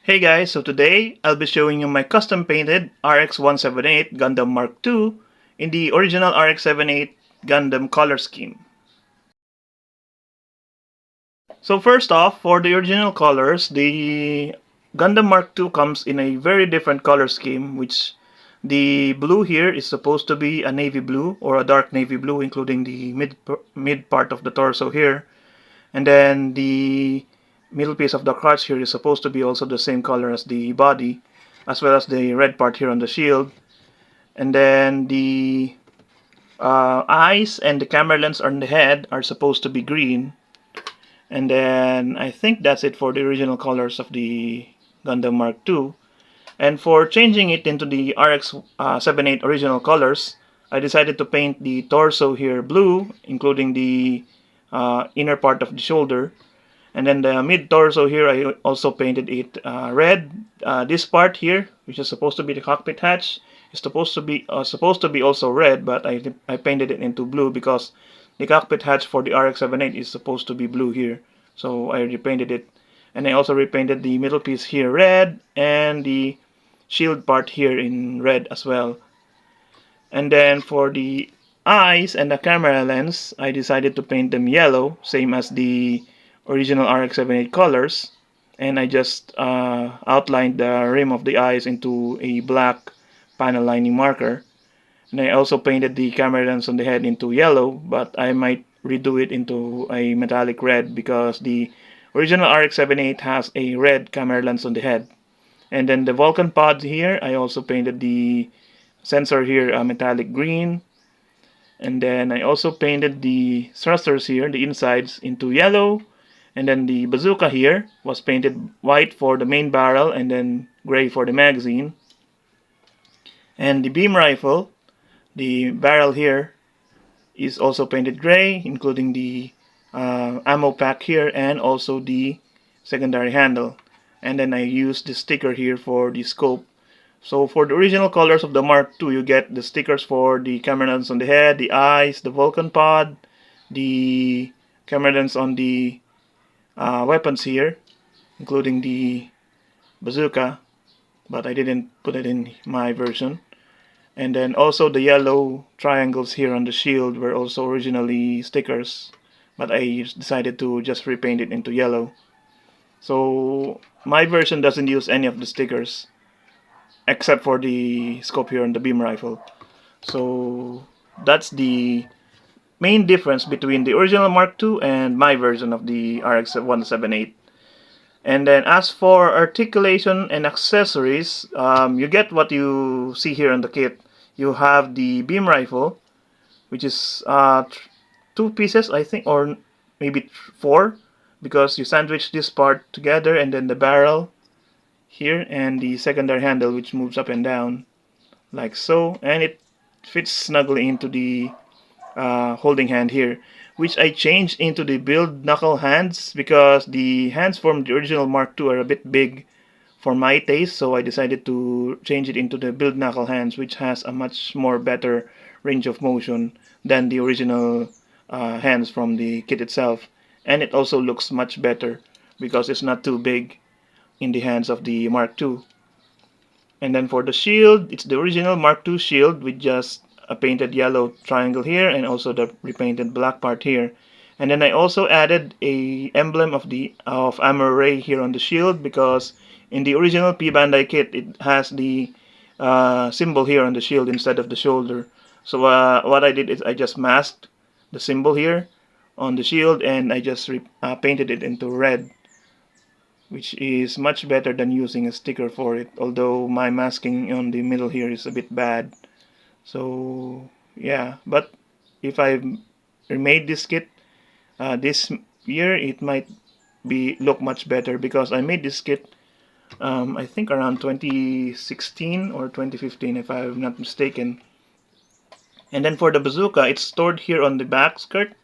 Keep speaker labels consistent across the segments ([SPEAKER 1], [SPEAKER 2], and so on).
[SPEAKER 1] Hey guys, so today I'll be showing you my custom painted RX-178 Gundam Mark II in the original RX-78 Gundam color scheme. So first off, for the original colors, the Gundam Mark II comes in a very different color scheme, which the blue here is supposed to be a navy blue or a dark navy blue, including the mid part of the torso here. And then the middle piece of the crotch here is supposed to be also the same color as the body, as well as the red part here on the shield. And then the eyes and the camera lens on the head are supposed to be green. And then I think that's it for the original colors of the Gundam Mark II. And for changing it into the RX-78 original colors, I decided to paint the torso here blue, including the inner part of the shoulder. And then the mid torso here, I also painted it red. This part here, which is supposed to be the cockpit hatch, is supposed to be also red, but I painted it into blue because the cockpit hatch for the RX-78 is supposed to be blue here. So I repainted it, and I also repainted the middle piece here red and the shield part here in red as well. And then for the eyes and the camera lens, I decided to paint them yellow, same as the original RX-78 colors. And I just outlined the rim of the eyes into a black panel lining marker. And I also painted the camera lens on the head into yellow, but I might redo it into a metallic red because the original RX-78 has a red camera lens on the head. And then the Vulcan pod here, I also painted the sensor here metallic green. And then I also painted the thrusters here, the insides, into yellow. And then the bazooka here was painted white for the main barrel and then gray for the magazine. And the beam rifle, the barrel here, is also painted gray, including the ammo pack here and also the secondary handle. And then I used the sticker here for the scope. So for the original colors of the Mark II, you get the stickers for the camera lens on the head, the eyes, the Vulcan pod, the camera lens on the weapons here, including the bazooka, but I didn't put it in my version. And then also the yellow triangles here on the shield were also originally stickers, but I decided to just repaint it into yellow. So my version doesn't use any of the stickers except for the scope here on the beam rifle. So that's the main difference between the original Mark II and my version of the RX-178. And then as for articulation and accessories, you get what you see here on the kit. You have the beam rifle, which is two pieces, I think, or maybe four, because you sandwich this part together, and then the barrel here and the secondary handle, which moves up and down like so, and it fits snugly into the holding hand here, which I changed into the build knuckle hands because the hands from the original Mark II are a bit big for my taste, so I decided to change it into the build knuckle hands, which has a much more better range of motion than the original hands from the kit itself, and it also looks much better because it's not too big in the hands of the Mark II. And then for the shield, it's the original Mark II shield with just a painted yellow triangle here and also the repainted black part here. And then I also added a emblem of Amuro Ray here on the shield because in the original P Bandai kit it has the symbol here on the shield instead of the shoulder. So what I did is I just masked the symbol here on the shield and I just painted it into red, which is much better than using a sticker for it, although my masking on the middle here is a bit bad. So yeah, but if I remade this kit this year, it might be look much better because I made this kit I think around 2016 or 2015 if I'm not mistaken. And then for the bazooka, it's stored here on the back skirt,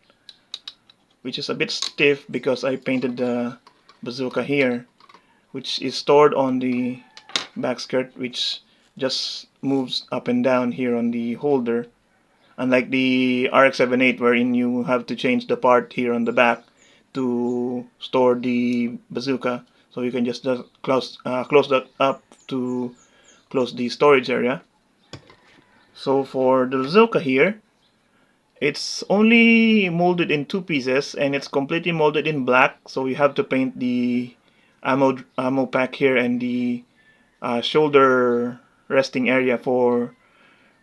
[SPEAKER 1] which is a bit stiff because I painted the bazooka here, which is stored on the back skirt, which just moves up and down here on the holder, unlike the RX-78 wherein you have to change the part here on the back to store the bazooka. So you can just close that up to close the storage area. So for the bazooka here, it's only molded in 2 pieces and it's completely molded in black. So you have to paint the ammo pack here and the shoulder resting area for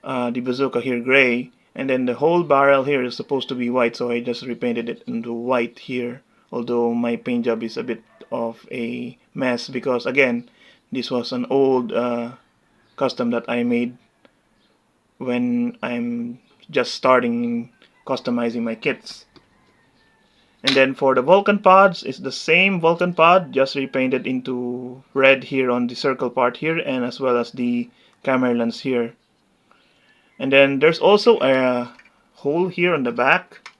[SPEAKER 1] the bazooka here gray, and then the whole barrel here is supposed to be white, so I just repainted it into white here, although my paint job is a bit of a mess because again this was an old custom that I made when I'm just starting customizing my kits. And then for the Vulcan pods, it's the same Vulcan pod, just repainted into red here on the circle part here, and as well as the camera lens here. And then there's also a hole here on the back,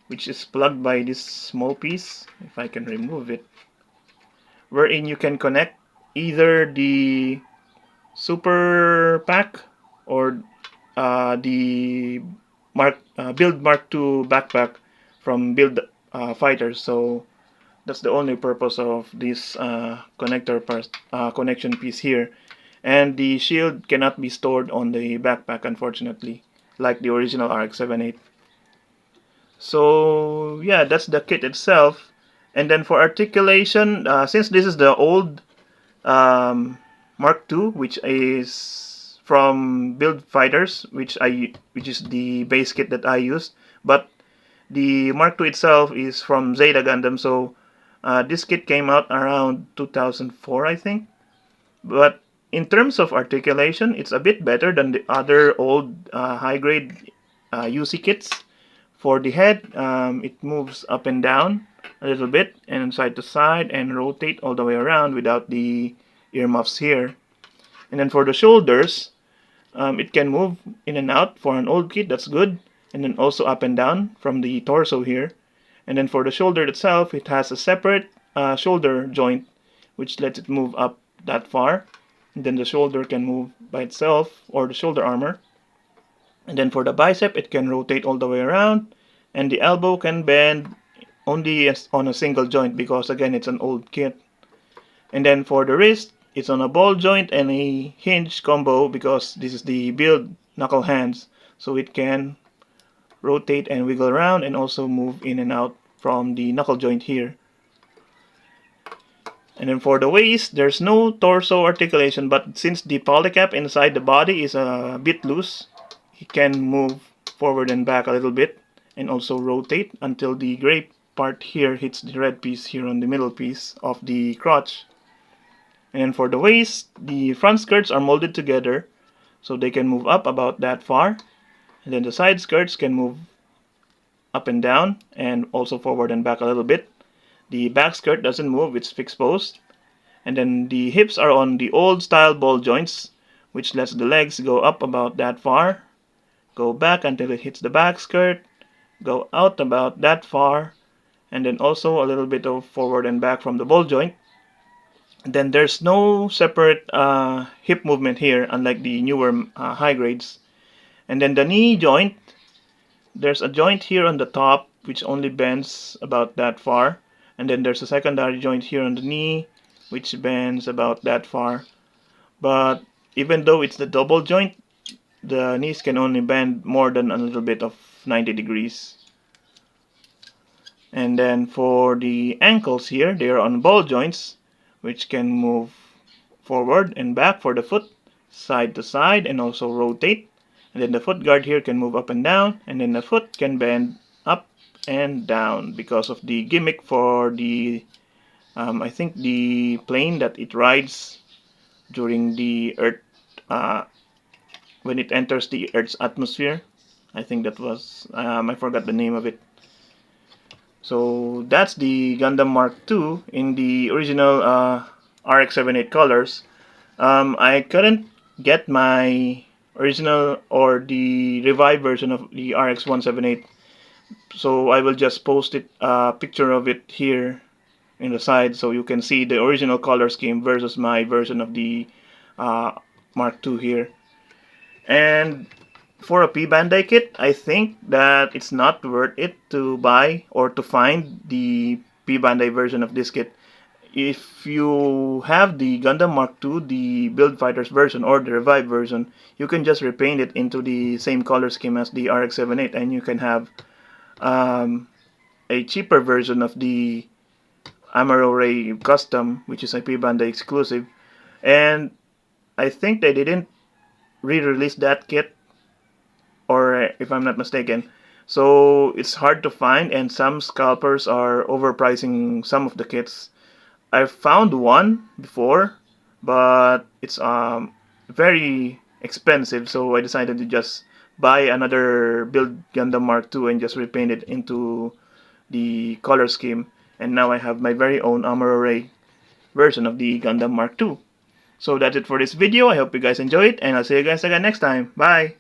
[SPEAKER 1] which is plugged by this small piece, if I can remove it, wherein you can connect either the Super Pack or the Build Mark II backpack from Build Fighters. So that's the only purpose of this connection piece here. And the shield cannot be stored on the backpack, unfortunately, like the original RX-78. So yeah, that's the kit itself. And then for articulation, since this is the old Mark II, which is from Build Fighters, which is the base kit that I used, but the Mark II itself is from Zeta Gundam. So this kit came out around 2004, I think. But in terms of articulation, it's a bit better than the other old high-grade UC kits. For the head, it moves up and down a little bit, and side to side, and rotate all the way around without the earmuffs here. And then for the shoulders, it can move in and out for an old kit, that's good. And then also up and down from the torso here. And then for the shoulder itself, it has a separate shoulder joint, which lets it move up that far. And then the shoulder can move by itself, or the shoulder armor. And then for the bicep, it can rotate all the way around, and the elbow can bend only on a single joint because again it's an old kit. And then for the wrist, it's on a ball joint and a hinge combo because this is the Build knuckle hands, so it can rotate and wiggle around and also move in and out from the knuckle joint here. And then for the waist, there's no torso articulation, but since the polycap inside the body is a bit loose, it can move forward and back a little bit and also rotate until the gray part here hits the red piece here on the middle piece of the crotch. And then for the waist, the front skirts are molded together so they can move up about that far, and then the side skirts can move up and down and also forward and back a little bit. The back skirt doesn't move, it's fixed post. And then the hips are on the old style ball joints, which lets the legs go up about that far, go back until it hits the back skirt, go out about that far, and then also a little bit of forward and back from the ball joint. And then there's no separate hip movement here, unlike the newer high grades. And then the knee joint, there's a joint here on the top which only bends about that far, and then there's a secondary joint here on the knee which bends about that far. But even though it's the double joint, the knees can only bend more than a little bit of 90 degrees. And then for the ankles here, they are on ball joints, which can move forward and back for the foot, side to side, and also rotate. And then the foot guard here can move up and down, and then the foot can bend up and down because of the gimmick for the I think the plane that it rides during the Earth, when it enters the Earth's atmosphere. I think that was, I forgot the name of it. So that's the Gundam Mark II in the original RX-78 colors. I couldn't get my original or the revived version of the RX-178, so I will just post it, a picture of it here in the side so you can see the original color scheme versus my version of the Mark II here. And for a P Bandai kit, I think that it's not worth it to buy or to find the P Bandai version of this kit. if you have the Gundam Mark II, the Build Fighters version or the Revive version, you can just repaint it into the same color scheme as the RX-78, and you can have a cheaper version of the Amuro Ray Custom, which is IP Bandai exclusive. And I think they didn't re-release that kit, or if I'm not mistaken. So it's hard to find, and some scalpers are overpricing some of the kits. I found one before, but it's very expensive, so I decided to just buy another Build Gundam Mark II and just repaint it into the color scheme. And now I have my very own Amuro Ray version of the Gundam Mark II. So that's it for this video. I hope you guys enjoy it, and I'll see you guys again next time. Bye!